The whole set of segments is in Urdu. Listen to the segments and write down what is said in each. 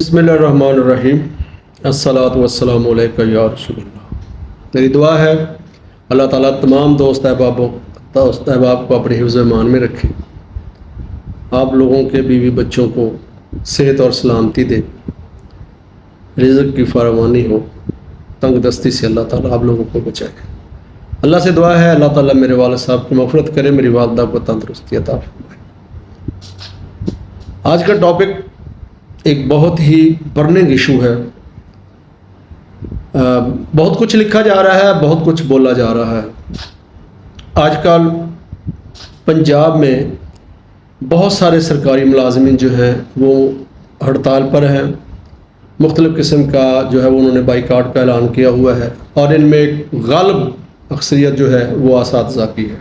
بسم اللہ الرحمن الرحیم الصلاۃ والسلام علیکہ یا رسول اللہ۔ میری دعا ہے اللہ تعالیٰ تمام دوست احباب کو اپنے حفظ و ایمان میں رکھے، آپ لوگوں کے بیوی بچوں کو صحت اور سلامتی دے، رزق کی فراوانی ہو، تنگ دستی سے اللہ تعالیٰ آپ لوگوں کو بچائے۔ اللہ سے دعا ہے اللہ تعالیٰ میرے والد صاحب کی مغفرت کرے، میری والدہ کو تندرستی عطا فرمائے۔ آج کا ٹاپک ایک بہت ہی برننگ ایشو ہے۔ بہت کچھ لکھا جا رہا ہے، بہت کچھ بولا جا رہا ہے۔ آج کل پنجاب میں بہت سارے سرکاری ملازمین جو ہیں وہ ہڑتال پر ہیں، مختلف قسم کا جو ہے انہوں نے بائیکاٹ کا اعلان کیا ہوا ہے، اور ان میں ایک غالب اکثریت جو ہے وہ اساتذہ کی ہے،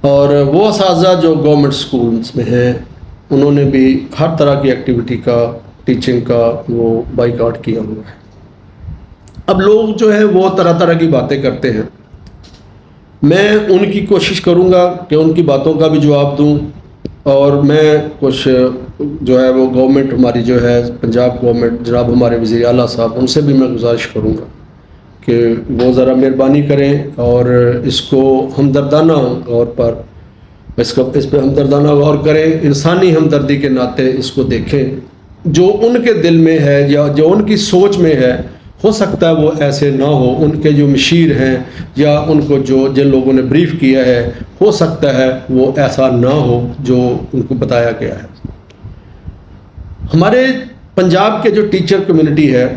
اور وہ اساتذہ جو گورنمنٹ سکولز میں ہیں انہوں نے بھی ہر طرح کی ایکٹیویٹی کا، ٹیچنگ کا وہ بائیکاٹ کیا ہوا ہے۔ اب لوگ جو ہیں وہ طرح طرح کی باتیں کرتے ہیں، میں ان کی کوشش کروں گا کہ ان کی باتوں کا بھی جواب دوں، اور میں کچھ جو ہے وہ گورنمنٹ ہماری جو ہے پنجاب گورنمنٹ، جناب ہمارے وزیر اعلیٰ صاحب، ان سے بھی میں گزارش کروں گا کہ وہ ذرا مہربانی کریں اور اس کو ہمدردانہ طور پر اس پہ ہمدردانہ غور کریں، انسانی ہمدردی کے ناطے اس کو دیکھیں۔ جو ان کے دل میں ہے یا جو ان کی سوچ میں ہے، ہو سکتا ہے وہ ایسے نہ ہو، ان کے جو مشیر ہیں یا ان کو جن لوگوں نے بریف کیا ہے، ہو سکتا ہے وہ ایسا نہ ہو جو ان کو بتایا گیا ہے۔ ہمارے پنجاب کے جو ٹیچر کمیونٹی ہے،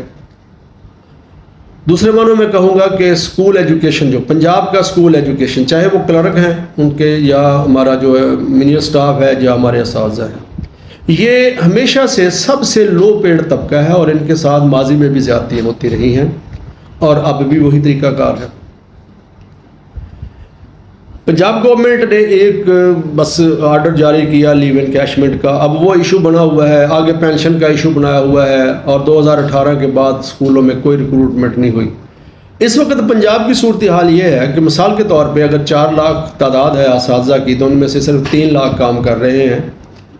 دوسرے معنوں میں کہوں گا کہ اسکول ایجوکیشن، جو پنجاب کا اسکول ایجوکیشن، چاہے وہ کلرک ہیں ان کے یا ہمارا جو ہے مینیجر سٹاف ہے یا ہمارے اساتذہ ہیں، یہ ہمیشہ سے سب سے لو پیڈ طبقہ ہے، اور ان کے ساتھ ماضی میں بھی زیادتیاں ہوتی رہی ہیں اور اب بھی وہی طریقہ کار ہے۔ پنجاب گورنمنٹ نے ایک بس آرڈر جاری کیا لیو انکیشمنٹ کا، اب وہ ایشو بنا ہوا ہے، آگے پینشن کا ایشو بنایا ہوا ہے، اور 2018 کے بعد اسکولوں میں کوئی ریکروٹمنٹ نہیں ہوئی۔ اس وقت پنجاب کی صورتحال یہ ہے کہ مثال کے طور پہ اگر 4 لاکھ تعداد ہے اساتذہ کی، تو ان میں سے صرف 3 لاکھ کام کر رہے ہیں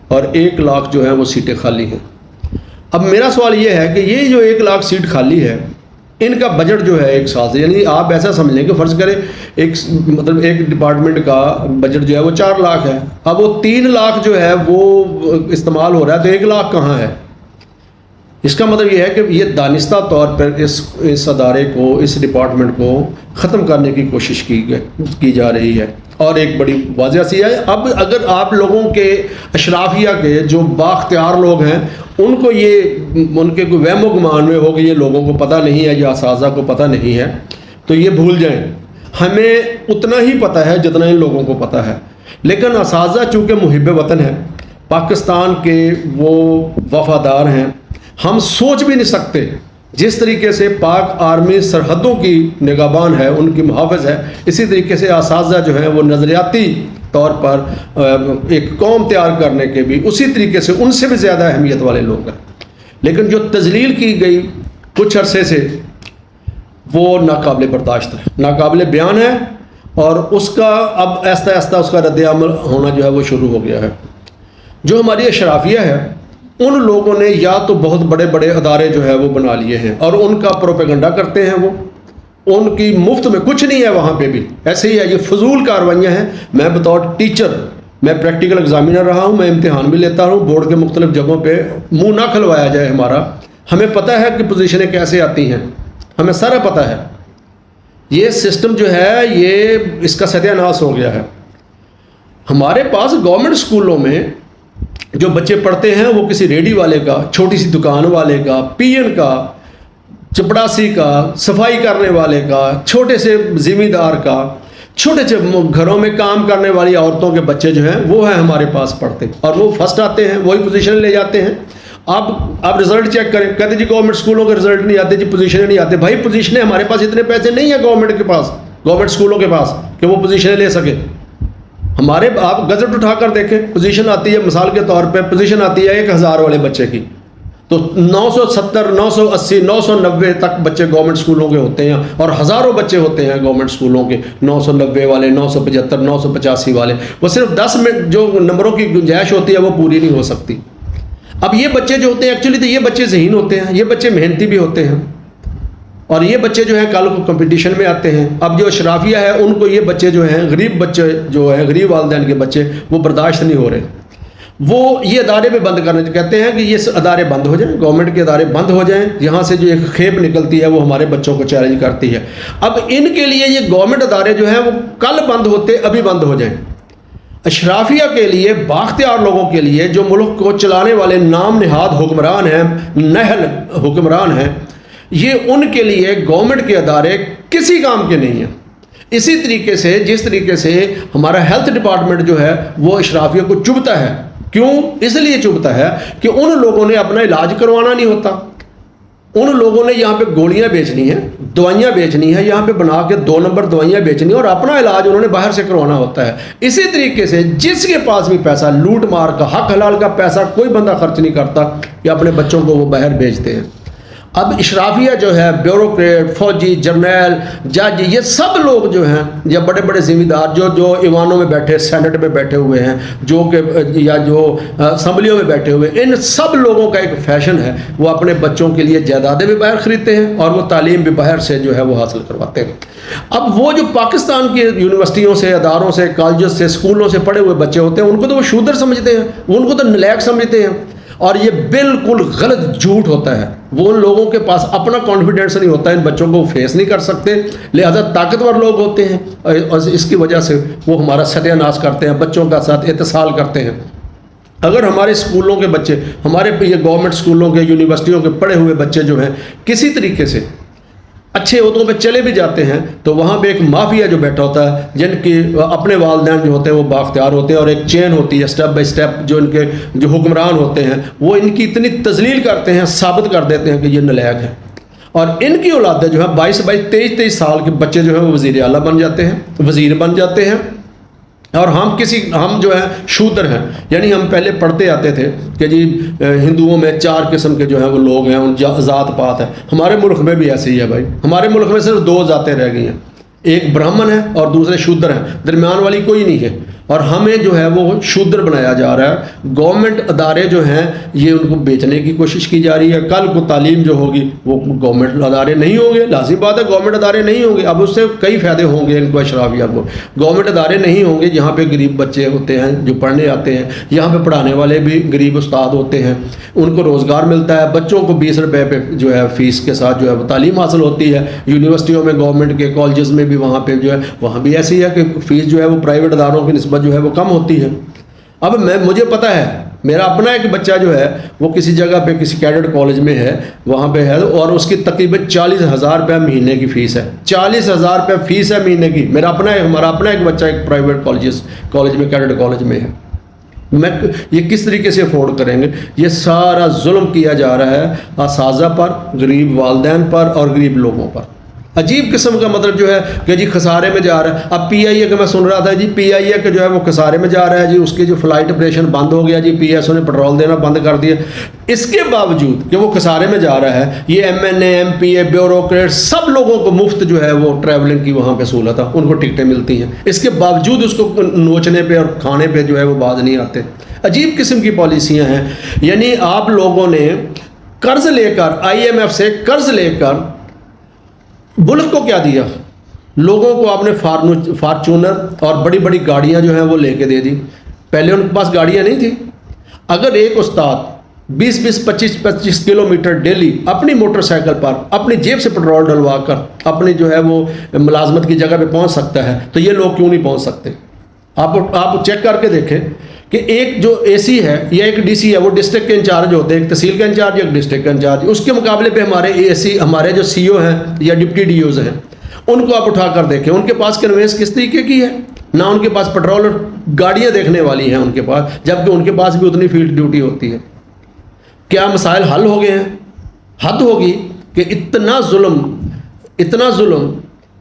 اور 1 لاکھ جو ہیں وہ سیٹیں خالی ہیں۔ اب میرا سوال یہ ہے کہ یہ جو 1 لاکھ سیٹ خالی ہے، ان کا بجٹ جو ہے 1 سال سے، یعنی آپ ایسا سمجھ لیں کہ فرض کریں ایک ڈپارٹمنٹ کا بجٹ جو ہے وہ 4 لاکھ ہے، اب وہ 3 لاکھ جو ہے وہ استعمال ہو رہا ہے، تو 1 لاکھ کہاں ہے؟ اس کا مطلب یہ ہے کہ یہ دانستہ طور پر اس ادارے کو، اس ڈپارٹمنٹ کو ختم کرنے کی کوشش کی جا رہی ہے، اور ایک بڑی واضح سی ہے۔ اب اگر آپ لوگوں کے اشرافیہ کے جو بااختیار لوگ ہیں، ان کو ان کے کوئی وہم و گمان میں ہو کہ یہ لوگوں کو پتہ نہیں ہے یا اساتذہ کو پتہ نہیں ہے، تو یہ بھول جائیں، ہمیں اتنا ہی پتہ ہے جتنا ان لوگوں کو پتہ ہے۔ لیکن اساتذہ چونکہ محب وطن ہیں، پاکستان کے وہ وفادار ہیں، ہم سوچ بھی نہیں سکتے جس طریقے سے پاک آرمی سرحدوں کی نگہبان ہے، ان کی محافظ ہے، اسی طریقے سے اساتذہ جو ہیں وہ نظریاتی طور پر ایک قوم تیار کرنے کے بھی اسی طریقے سے ان سے بھی زیادہ اہمیت والے لوگ ہیں۔ لیکن جو تذلیل کی گئی کچھ عرصے سے، وہ ناقابل برداشت ہے، ناقابل بیان ہے، اور اس کا اب آہستہ آہستہ اس کا رد عمل ہونا جو ہے وہ شروع ہو گیا ہے۔ جو ہماری اشرافیہ ہے، ان لوگوں نے یا تو بہت بڑے بڑے ادارے جو ہے وہ بنا لیے ہیں اور ان کا پروپیگنڈا کرتے ہیں، وہ ان کی مفت میں کچھ نہیں ہے وہاں پہ بھی، ایسے ہی ہے، یہ فضول کاروائیاں ہیں۔ میں بطور ٹیچر، میں پریکٹیکل ایگزامینر رہا ہوں، میں امتحان بھی لیتا ہوں، بورڈ کے مختلف جگہوں پہ منہ نہ کھلوایا جائے ہمارا، ہمیں پتہ ہے کہ پوزیشنیں کیسے آتی ہیں، ہمیں سارا پتہ ہے۔ یہ سسٹم جو ہے یہ اس کا ستیہ ناش ہو گیا ہے۔ ہمارے پاس گورنمنٹ اسکولوں میں جو بچے پڑھتے ہیں وہ کسی ریڈی والے کا، چھوٹی سی دکان والے کا، پی این کا، چپڑاسی کا، صفائی کرنے والے کا، چھوٹے سے زمیندار کا، چھوٹے سے گھروں میں کام کرنے والی عورتوں کے بچے جو ہیں وہ ہیں ہمارے پاس پڑھتے، اور وہ فرسٹ آتے ہیں، وہی پوزیشن لے جاتے ہیں۔ آپ رزلٹ چیک کریں، کہتے جی گورنمنٹ اسکولوں کے رزلٹ نہیں آتے، جی پوزیشنیں نہیں آتے۔ بھائی پوزیشنیں ہمارے پاس اتنے پیسے نہیں ہیں گورنمنٹ کے پاس، گورنمنٹ اسکولوں کے پاس، کہ وہ پوزیشنیں لے سکے۔ ہمارے آپ گزٹ اٹھا کر دیکھیں، پوزیشن آتی ہے، مثال کے طور پہ پوزیشن آتی ہے 1000 والے بچے کی، تو 970 980 990 تک بچے گورنمنٹ اسکولوں کے ہوتے ہیں، اور ہزاروں بچے ہوتے ہیں گورنمنٹ اسکولوں کے، 990 والے، 975 985 والے، وہ صرف 10 میں جو نمبروں کی گنجائش ہوتی ہے وہ پوری نہیں ہو سکتی۔ اب یہ بچے جو ہوتے ہیں ایکچولی تو یہ بچے ذہین ہوتے ہیں, یہ بچے محنتی بھی ہوتے ہیں, اور یہ بچے جو ہیں کل کو کمپٹیشن میں آتے ہیں. اب جو اشرافیہ ہے ان کو یہ بچے جو ہیں غریب بچے جو ہیں غریب والدین کے بچے وہ برداشت نہیں ہو رہے, وہ یہ ادارے بھی بند کرنا کہتے ہیں کہ یہ ادارے بند ہو جائیں, گورنمنٹ کے ادارے بند ہو جائیں, یہاں سے جو ایک کھیپ نکلتی ہے وہ ہمارے بچوں کو چیلنج کرتی ہے. اب ان کے لیے یہ گورنمنٹ ادارے جو ہیں وہ کل بند ہوتے ابھی بند ہو جائیں. اشرافیہ کے لیے, بااختیار لوگوں کے لیے جو ملک کو چلانے والے نام نہاد حکمران ہیں, نہل حکمران ہیں, یہ ان کے لیے گورنمنٹ کے ادارے کسی کام کے نہیں ہیں. اسی طریقے سے جس طریقے سے ہمارا ہیلتھ ڈپارٹمنٹ جو ہے وہ اشرافیہ کو چبھتا ہے. کیوں؟ اس لیے چبھتا ہے کہ ان لوگوں نے اپنا علاج کروانا نہیں ہوتا, ان لوگوں نے یہاں پہ گولیاں بیچنی ہیں, دوائیاں بیچنی ہیں, یہاں پہ بنا کے 2 نمبر دوائیاں بیچنی ہیں, اور اپنا علاج انہوں نے باہر سے کروانا ہوتا ہے. اسی طریقے سے جس کے پاس بھی پیسہ, لوٹ مار کا حق حلال کا پیسہ کوئی بندہ خرچ نہیں کرتا کہ اپنے بچوں کو وہ باہر بیچتے ہیں. اب اشرافیہ جو ہے, بیوروکریٹ, فوجی, جرنیل, جج, یہ سب لوگ جو ہیں یا بڑے بڑے ذمہ دار جو ایوانوں میں بیٹھے, سینٹ میں بیٹھے ہوئے ہیں, جو کہ یا جو اسمبلیوں میں بیٹھے ہوئے ہیں, ان سب لوگوں کا ایک فیشن ہے, وہ اپنے بچوں کے لیے جائیدادیں بھی باہر خریدتے ہیں اور وہ تعلیم بھی باہر سے جو ہے وہ حاصل کرواتے ہیں. اب وہ جو پاکستان کی یونیورسٹیوں سے, اداروں سے, کالجز سے, اسکولوں سے پڑھے ہوئے بچے ہوتے ہیں, ان کو تو وہ شودر سمجھتے ہیں, ان کو تو نالائق سمجھتے ہیں, اور یہ بالکل غلط جھوٹ ہوتا ہے. وہ ان لوگوں کے پاس اپنا کانفیڈنس نہیں ہوتا, ان بچوں کو فیس نہیں کر سکتے, لہذا طاقتور لوگ ہوتے ہیں, اور اس کی وجہ سے وہ ہمارا ستیہ ناش کرتے ہیں, بچوں کا ساتھ اتصال کرتے ہیں. اگر ہمارے اسکولوں کے بچے, ہمارے یہ گورنمنٹ اسکولوں کے, یونیورسٹیوں کے پڑھے ہوئے بچے جو ہیں کسی طریقے سے اچھے عہدوں پہ چلے بھی جاتے ہیں, تو وہاں پہ ایک مافیا جو بیٹھا ہوتا ہے, جن کی اپنے والدین جو ہوتے ہیں وہ بااختیار ہوتے ہیں, اور ایک چین ہوتی ہے اسٹیپ بائی اسٹیپ, جو ان کے جو حکمران ہوتے ہیں وہ ان کی اتنی تذلیل کرتے ہیں, ثابت کر دیتے ہیں کہ یہ نالائق ہے. اور ان کی اولادیں جو ہیں 22 23 سال کے بچے جو ہیں وہ وزیر اعلیٰ بن جاتے ہیں, وزیر بن جاتے ہیں, اور ہم جو ہیں شودر ہیں. یعنی ہم پہلے پڑھتے آتے تھے کہ جی ہندوؤں میں 4 قسم کے جو ہیں وہ لوگ ہیں, ان ذات پات ہے. ہمارے ملک میں بھی ایسے ہی ہے بھائی, ہمارے ملک میں صرف 2 ذاتیں رہ گئی ہیں, ایک برہمن ہے اور دوسرے شودر ہیں, درمیان والی کوئی نہیں ہے. اور ہمیں جو ہے وہ شودر بنایا جا رہا ہے. گورنمنٹ ادارے جو ہیں یہ ان کو بیچنے کی کوشش کی جا رہی ہے. کل کو تعلیم جو ہوگی وہ گورنمنٹ ادارے نہیں ہوں گے, لازم بات ہے گورنمنٹ ادارے نہیں ہوں گے. اب اس سے کئی فائدے ہوں گے ان کو, اشرافیہ کو. گورنمنٹ ادارے نہیں ہوں گے, یہاں پہ غریب بچے ہوتے ہیں جو پڑھنے آتے ہیں, یہاں پہ پڑھانے والے بھی غریب استاد ہوتے ہیں, ان کو روزگار ملتا ہے, بچوں کو 20 روپے پہ جو ہے فیس کے ساتھ جو ہے تعلیم حاصل ہوتی ہے. یونیورسٹیوں میں, گورنمنٹ کے کالجز میں بھی وہاں پہ جو ہے وہاں بھی ایسی ہے کہ فیس جو ہے وہ پرائیویٹ اداروں کی نسبت جو ہے وہ کم ہوتی ہے. اب مجھے پتہ ہے, میرا اپنا ایک بچہ جو ہے وہ کسی جگہ پہ کسی کیڈٹ کالج میں ہے, وہاں پہ ہے, اور اس کی تقریباً 40,000 روپے مہینے کی فیس ہے. 40,000 روپے فیس ہے مہینے کی. ہمارا اپنا ایک بچہ ایک پرائیویٹ کالج میں, کیڈٹ کالج میں ہے. یہ کس طریقے سے افورڈ کریں گے؟ یہ سارا ظلم کیا جا رہا ہے اساتذہ پر, غریب والدین پر اور غریب لوگوں پر. عجیب قسم کا مطلب جو ہے کہ جی خسارے میں جا رہا ہے. اب پی آئی اے کا میں سن رہا تھا, جی پی آئی اے کا جو ہے وہ خسارے میں جا رہا ہے, جی اس کی جو فلائٹ آپریشن بند ہو گیا, جی پی ایس او نے پیٹرول دینا بند کر دیا. اس کے باوجود کہ وہ خسارے میں جا رہا ہے, یہ ایم این اے, ایم پی اے, بیوروکریٹ, سب لوگوں کو مفت جو ہے وہ ٹریولنگ کی وہاں پہ سہولت ہے, ان کو ٹکٹیں ملتی ہیں. اس کے باوجود اس کو نوچنے پہ اور کھانے پہ جو ہے وہ باز نہیں آتے. عجیب قسم کی پالیسیاں ہیں. یعنی آپ لوگوں نے قرض لے کر, آئی ایم ایف سے قرض لے کر ملک کو کیا دیا؟ لوگوں کو آپ نے فارچونر اور بڑی بڑی گاڑیاں جو ہیں وہ لے کے دے دی. پہلے ان کے پاس گاڑیاں نہیں تھیں. اگر ایک استاد 20-25 کلومیٹر ڈیلی اپنی موٹر سائیکل پر اپنی جیب سے پیٹرول ڈلوا کر اپنی جو ہے وہ ملازمت کی جگہ پہ پہنچ سکتا ہے, تو یہ لوگ کیوں نہیں پہنچ سکتے؟ آپ چیک کر کے دیکھیں کہ ایک جو اے سی ہے یا ایک ڈی سی ہے, وہ ڈسٹرکٹ کے انچارج ہوتے ہیں, ایک تحصیل کا انچارج, ایک ڈسٹرکٹ کا انچارج. اس کے مقابلے پہ ہمارے اے سی, ہمارے جو سی او ہیں یا ڈپٹی ڈی اوز ہیں, ان کو آپ اٹھا کر دیکھیں, ان کے پاس کنوینس کس طریقے کی ہے. نہ ان کے پاس پیٹرول اور گاڑیاں دیکھنے والی ہیں ان کے پاس, جبکہ ان کے پاس بھی اتنی فیلڈ ڈیوٹی ہوتی ہے. کیا مسائل حل ہو گئے ہیں؟ حد ہوگی کہ اتنا ظلم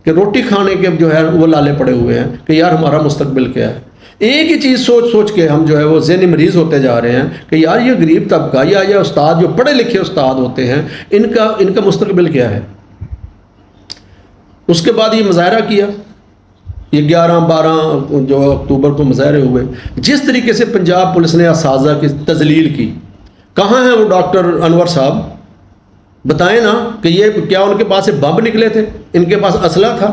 کہ روٹی کھانے کے جو ہے وہ لالے پڑے ہوئے ہیں کہ یار ہمارا مستقبل کیا ہے. ایک ہی چیز سوچ کے ہم جو ہے وہ ذہنی مریض ہوتے جا رہے ہیں کہ یار یہ غریب طبقہ یا یہ استاد جو پڑھے لکھے استاد ہوتے ہیں, ان کا مستقبل کیا ہے. اس کے بعد یہ مظاہرہ کیا, یہ 11-12 جو اکتوبر کو مظاہرے ہوئے. جس طریقے سے پنجاب پولیس نے اساتذہ کی تذلیل کی, کہاں ہیں وہ ڈاکٹر انور صاحب؟ بتائیں نا کہ یہ کیا ان کے پاس سے بم نکلے تھے؟ ان کے پاس اسلحہ تھا؟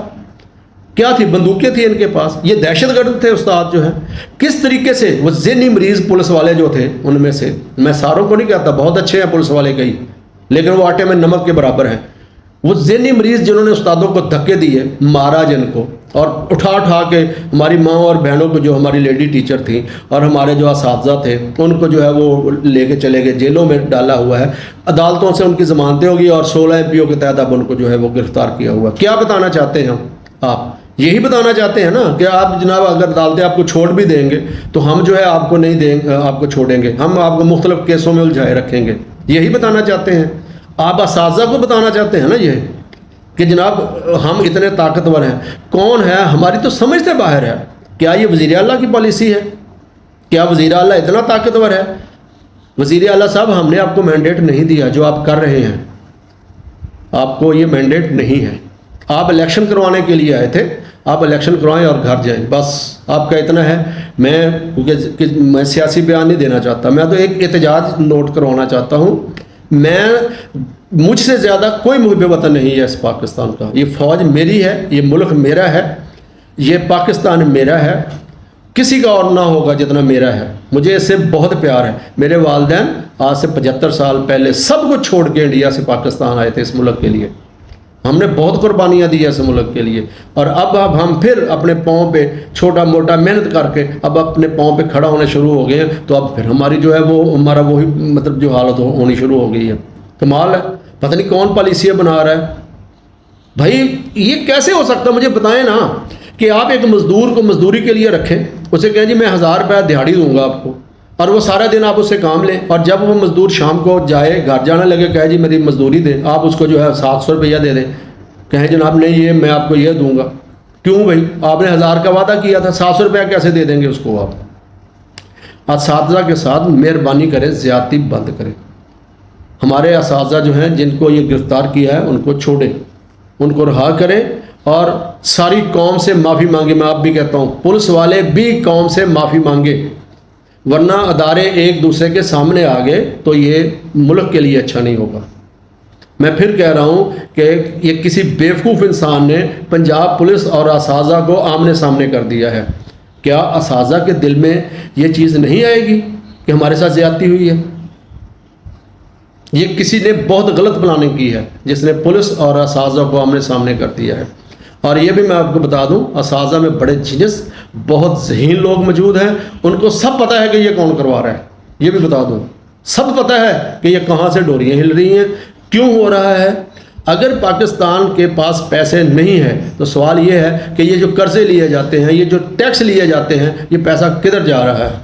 کیا تھی؟ بندوقیں تھیں ان کے پاس؟ یہ دہشت گرد تھے استاد جو ہیں؟ کس طریقے سے وہ ذہنی مریض پولیس والے جو تھے ان میں سے، میں ساروں کو نہیں کہتا، بہت اچھے ہیں پولیس والے کئی، لیکن وہ آٹے میں نمک کے برابر ہیں، وہ ذہنی مریض جنہوں نے استادوں کو دھکے دیے، مارا جن کو، اور اٹھا کے ہماری ماں اور بہنوں کو، جو ہماری لیڈی ٹیچر تھیں اور ہمارے جو اساتذہ تھے، ان کو جو ہے وہ لے کے چلے گئے، جیلوں میں ڈالا ہوا ہے، عدالتوں سے ان کی ضمانتیں ہوگی اور 16 MPO کے تحت اب ان کو جو ہے وہ گرفتار کیا ہوا۔ کیا بتانا چاہتے ہیں ہم؟ آپ یہی بتانا چاہتے ہیں نا کہ آپ جناب اگر عدالتیں آپ کو چھوڑ بھی دیں گے تو ہم جو ہے آپ کو نہیں دیں، آپ کو چھوڑیں گے، ہم آپ کو مختلف کیسوں میں الجھائے رکھیں گے، یہی بتانا چاہتے ہیں آپ؟ اساتذہ کو بتانا چاہتے ہیں نا یہ کہ جناب ہم اتنے طاقتور ہیں؟ کون ہے؟ ہماری تو سمجھ سے باہر ہے۔ کیا یہ وزیر اعلیٰ کی پالیسی ہے؟ کیا وزیر اعلیٰ اتنا طاقتور ہے؟ وزیر اعلیٰ صاحب، ہم نے آپ کو مینڈیٹ نہیں دیا جو آپ کر رہے ہیں، آپ کو یہ مینڈیٹ نہیں ہے۔ آپ الیکشن کروانے کے لیے آئے تھے، آپ الیکشن کروائیں اور گھر جائیں، بس آپ کا اتنا ہے۔ میں سیاسی بیان نہیں دینا چاہتا، میں تو ایک احتجاج نوٹ کروانا چاہتا ہوں۔ مجھ سے زیادہ کوئی محب وطن نہیں ہے اس پاکستان کا، یہ فوج میری ہے، یہ ملک میرا ہے، یہ پاکستان میرا ہے، کسی کا اور نہ ہوگا جتنا میرا ہے۔ مجھے اس سے بہت پیار ہے۔ میرے والدین آج سے 75 سال پہلے سب کچھ چھوڑ کے انڈیا سے پاکستان آئے تھے اس ملک کے لیے، ہم نے بہت قربانیاں دی اس ملک کے لیے، اور اب ہم پھر اپنے پاؤں پہ چھوٹا موٹا محنت کر کے اب اپنے پاؤں پہ کھڑا ہونے شروع ہو گئے ہیں، تو اب پھر ہماری جو ہے وہ ہمارا وہی مطلب جو حالت ہونی شروع ہو گئی ہے۔ کمال ہے، پتہ نہیں کون پالیسیاں بنا رہا ہے بھائی، یہ کیسے ہو سکتا ہے؟ مجھے بتائیں نا کہ آپ ایک مزدور کو مزدوری کے لیے رکھیں، اسے کہیں جی میں 1000 روپیہ دیہاڑی دوں گا آپ کو، اور وہ سارا دن آپ اس سے کام لیں، اور جب وہ مزدور شام کو جائے گھر جانے لگے کہے جی میری مزدوری دیں، آپ اس کو جو ہے 700 روپیہ دے دیں، کہیں جناب نہیں یہ میں آپ کو یہ دوں گا۔ کیوں بھائی؟ آپ نے 1000 کا وعدہ کیا تھا، 700 روپیہ کیسے دے دیں گے اس کو آپ؟ اساتذہ کے ساتھ مہربانی کریں، زیادتی بند کریں۔ ہمارے اساتذہ جو ہیں جن کو یہ گرفتار کیا ہے ان کو چھوڑیں، ان کو رہا کریں، اور ساری قوم سے معافی مانگے۔ میں آپ بھی کہتا ہوں پولیس والے بھی قوم سے معافی مانگے، ورنہ ادارے ایک دوسرے کے سامنے آ گئے تو یہ ملک کے لیے اچھا نہیں ہوگا۔ میں پھر کہہ رہا ہوں کہ یہ کسی بیوقوف انسان نے پنجاب پولیس اور اساتذہ کو آمنے سامنے کر دیا ہے۔ کیا اساتذہ کے دل میں یہ چیز نہیں آئے گی کہ ہمارے ساتھ زیادتی ہوئی ہے؟ یہ کسی نے بہت غلط پلاننگ کی ہے جس نے پولیس اور اساتذہ کو آمنے سامنے کر دیا ہے۔ اور یہ بھی میں آپ کو بتا دوں، اساتذہ میں بڑے جینس بہت ذہین لوگ موجود ہیں، ان کو سب پتہ ہے کہ یہ کون کروا رہا ہے، یہ بھی بتا دوں، سب پتہ ہے کہ یہ کہاں سے ڈوریاں ہل رہی ہیں، کیوں ہو رہا ہے۔ اگر پاکستان کے پاس پیسے نہیں ہیں تو سوال یہ ہے کہ یہ جو قرضے لیے جاتے ہیں، یہ جو ٹیکس لیے جاتے ہیں، یہ پیسہ کدھر جا رہا ہے؟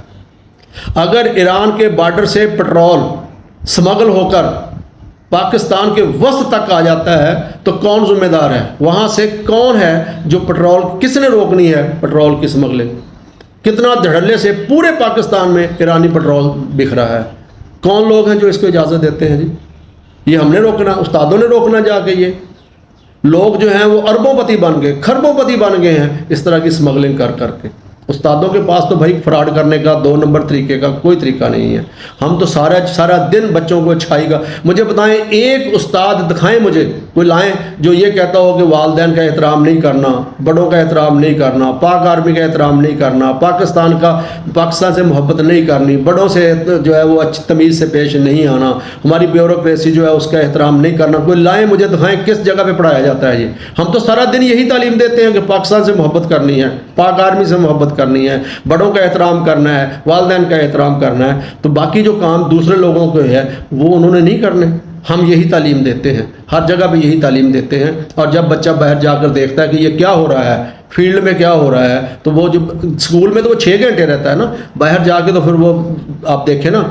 اگر ایران کے بارڈر سے پٹرول سمگل ہو کر پاکستان کے وسط تک آ جاتا ہے تو کون ذمہ دار ہے؟ وہاں سے کون ہے جو پٹرول، کس نے روکنی ہے پٹرول کی سمگلنگ؟ کتنا دھڑلے سے پورے پاکستان میں ایرانی پٹرول بک رہا ہے، کون لوگ ہیں جو اس کو اجازت دیتے ہیں؟ جی یہ ہم نے روکنا، استادوں نے روکنا جا کے؟ یہ لوگ جو ہیں وہ اربوں پتی بن گئے، کھربوں پتی بن گئے ہیں اس طرح کی سمگلنگ کر کر کے۔ استادوں کے پاس تو بھائی فراڈ کرنے کا 2 نمبر طریقے کا کوئی طریقہ نہیں ہے۔ ہم تو سارا دن بچوں کو چھائی گا۔ مجھے بتائیں ایک استاد دکھائیں مجھے، کوئی لائیں جو یہ کہتا ہو کہ والدین کا احترام نہیں کرنا، بڑوں کا احترام نہیں کرنا، پاک آرمی کا احترام نہیں کرنا، پاکستان سے محبت نہیں کرنی، بڑوں سے جو ہے وہ اچھی تمیز سے پیش نہیں آنا، ہماری بیوروکریسی جو ہے اس کا احترام نہیں کرنا، کوئی لائیں مجھے دکھائیں کس جگہ پہ پڑھایا جاتا ہے یہ؟ ہم تو سارا دن یہی تعلیم دیتے ہیں کہ پاکستان سے محبت کرنی ہے، پاک آرمی سے محبت کرنی ہے، بڑوں کا احترام کرنا ہے، والدین کا احترام کرنا ہے، تو باقی جو کام دوسرے لوگوں کو ہے وہ انہوں نے نہیں کرنے۔ ہم یہی تعلیم دیتے ہیں، ہر جگہ پہ یہی تعلیم دیتے ہیں، اور جب بچہ باہر جا کر دیکھتا ہے کہ یہ کیا ہو رہا ہے، فیلڈ میں کیا ہو رہا ہے، تو وہ جو اسکول میں تو وہ 6 گھنٹے رہتا ہے نا، باہر جا کے تو پھر وہ آپ دیکھیں نا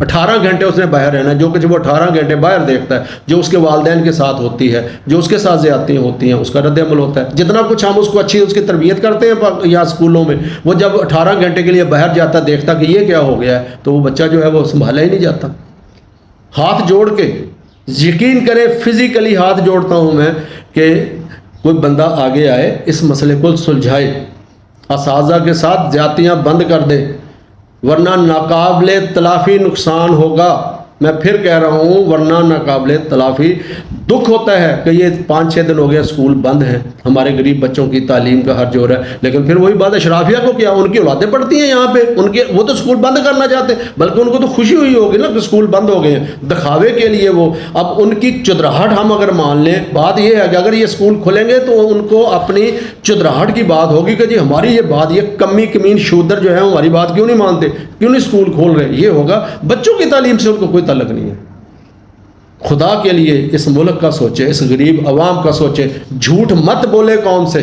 18 گھنٹے اس نے باہر رہنا ہے، جو کچھ وہ 18 گھنٹے باہر دیکھتا ہے، جو اس کے والدین کے ساتھ ہوتی ہے، جو اس کے ساتھ زیادتیاں ہوتی ہیں، اس کا رد عمل ہوتا ہے۔ جتنا کچھ ہم اس کو اچھی اس کی تربیت کرتے ہیں یا اسکولوں میں، وہ جب 18 گھنٹے کے لیے باہر جاتا دیکھتا کہ یہ کیا ہو گیا ہے، تو وہ بچہ جو ہے وہ سنبھالا ہی نہیں جاتا۔ ہاتھ جوڑ کے یقین کریں، فزیکلی ہاتھ جوڑتا ہوں میں کہ کوئی بندہ آگے آئے، اس مسئلے کو سلجھائے، اساتذہ کے ساتھ زیادتیاں بند کر دے، ورنہ ناقابل تلافی نقصان ہوگا۔ میں پھر کہہ رہا ہوں، ورنہ ناقابل تلافی دکھ ہوتا ہے کہ یہ 5-6 دن ہو گیا اسکول بند ہیں، ہمارے غریب بچوں کی تعلیم کا حرج ہو رہا ہے، لیکن پھر وہی بات اشرافیہ کو کیا، ان کی اولادیں پڑھتی ہیں یہاں پہ، ان کے وہ تو اسکول بند کرنا چاہتے ہیں، بلکہ ان کو تو خوشی ہوئی ہوگی نا کہ اسکول بند ہو گئے ہیں، دکھاوے کے لیے وہ، اب ان کی چدراہٹ ہم اگر مان لیں، بات یہ ہے کہ اگر یہ اسکول کھلیں گے تو ان کو اپنی چدراہٹ کی بات ہوگی کہ جی ہماری یہ بات، یہ کمی کمین شودر جو ہے ہماری بات کیوں نہیں مانتے، کیوں نہیں اسکول کھول رہے، یہ ہوگا، بچوں کی تعلیم سے ان کو کوئی تعلق نہیں ہے۔ خدا کے لیے اس ملک کا سوچے، اس غریب عوام کا سوچے، جھوٹ مت بولے قوم سے،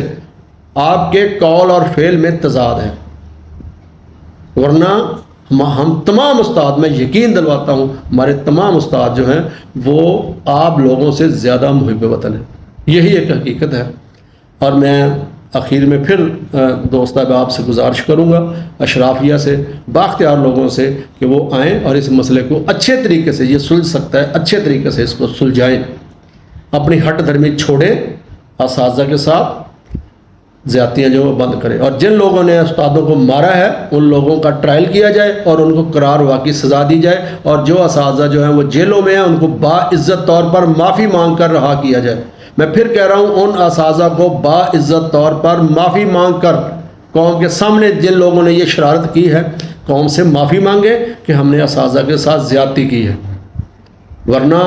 آپ کے قول اور فعل میں تضاد ہے، ورنہ ہم تمام استاد، میں یقین دلواتا ہوں ہمارے تمام استاد جو ہیں وہ آپ لوگوں سے زیادہ محب وطن ہیں، یہی ایک حقیقت ہے۔ اور میں آخر میں پھر دوست احباب سے گزارش کروں گا، اشرافیہ سے، بااختیار لوگوں سے، کہ وہ آئیں اور اس مسئلے کو اچھے طریقے سے، یہ سلجھ سکتا ہے، اچھے طریقے سے اس کو سلجھائیں، اپنی ہٹ دھرمی چھوڑیں، اساتذہ کے ساتھ زیادتیاں جو بند کریں، اور جن لوگوں نے استادوں کو مارا ہے ان لوگوں کا ٹرائل کیا جائے اور ان کو قرار واقعی سزا دی جائے، اور جو اساتذہ جو ہیں وہ جیلوں میں ہیں ان کو باعزت طور پر معافی مانگ کر رہا کیا جائے۔ میں پھر کہہ رہا ہوں، ان اساتذہ کو باعزت طور پر معافی مانگ کر، قوم کے سامنے جن لوگوں نے یہ شرارت کی ہے، قوم سے معافی مانگے کہ ہم نے اساتذہ کے ساتھ زیادتی کی ہے، ورنہ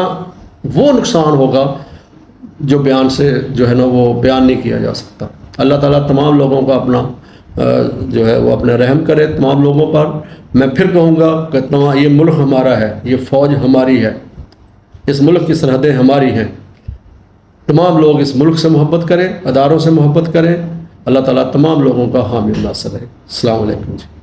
وہ نقصان ہوگا جو بیان سے جو ہے نا وہ بیان نہیں کیا جا سکتا۔ اللہ تعالیٰ تمام لوگوں کا اپنا جو ہے وہ اپنا رحم کرے تمام لوگوں پر۔ میں پھر کہوں گا کہ یہ ملک ہمارا ہے، یہ فوج ہماری ہے، اس ملک کی سرحدیں ہماری ہیں، تمام لوگ اس ملک سے محبت کریں، اداروں سے محبت کریں۔ اللہ تعالیٰ تمام لوگوں کا حامی و ناصر ہے۔ السلام علیکم جی۔